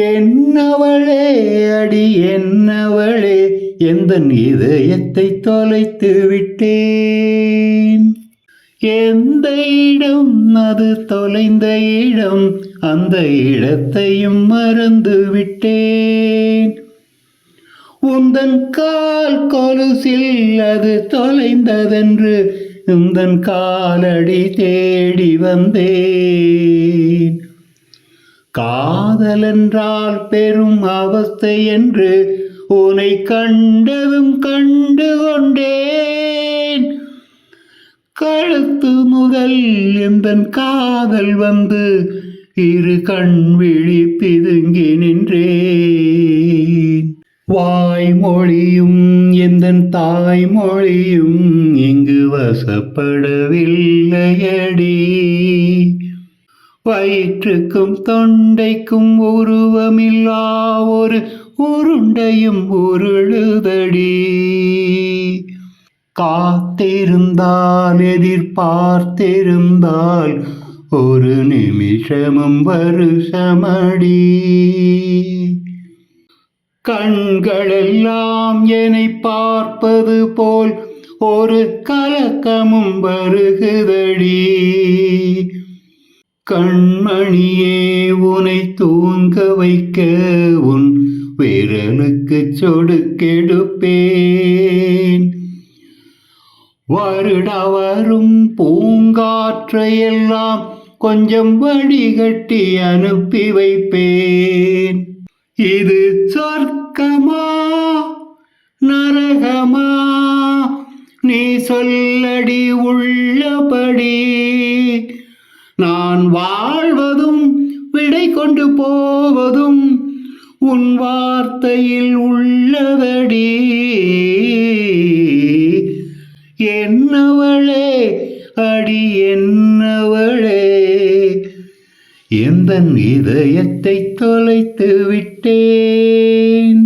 என்னவளே அடி என்னவளே எந்தன் இதயத்தை தொலைத்து விட்டேன். எந்த இடம் அது தொலைந்த இடம், அந்த இடத்தையும் மறந்து விட்டேன். உந்தன் கால் கொலுசில் அது தொலைந்ததென்று உந்தன் காலடி தேடி வந்தேன். காதலென்றால் பெரும் அவஸ்தை என்று உன்னை கண்டதும் கண்டு கொண்டேன். கழுத்து முதல் எந்தன் காதல் வந்து இரு கண் விழி பிதுங்கி நின்றேன். வாய்மொழியும் எந்தன் தாய்மொழியும் இங்கு வசப்படவில்லையடி. வயிற்றுக்கும் தொண்டைக்கும் உருவமில்லா ஒரு உருண்டையும் உருளுதடி. காத்திருந்தால் எதிர்பார்த்திருந்தால் ஒரு நிமிஷமும் வருஷமடி. கண்களெல்லாம் என்னை பார்ப்பது போல் ஒரு கலக்கமும் வருகுதடி. கண்மணியே உன்னை தூங்க வைக்க உன் விரலுக்கு சொடுக்கெடுப்பேன். வருடா வரும் பூங்காற்றையெல்லாம் கொஞ்சம் வடிகட்டி அனுப்பி வைப்பேன். இது சொர்க்கமா நரகமா நீ சொல்லடி உள்ளபடி. நான் வாழ்வதும் விடை கொண்டு போவதும் உன் வார்த்தையில் உள்ளதடி. என்னவளே அடி என்னவளே எந்தன் இதயத்தை தொலைத்து விட்டேன்.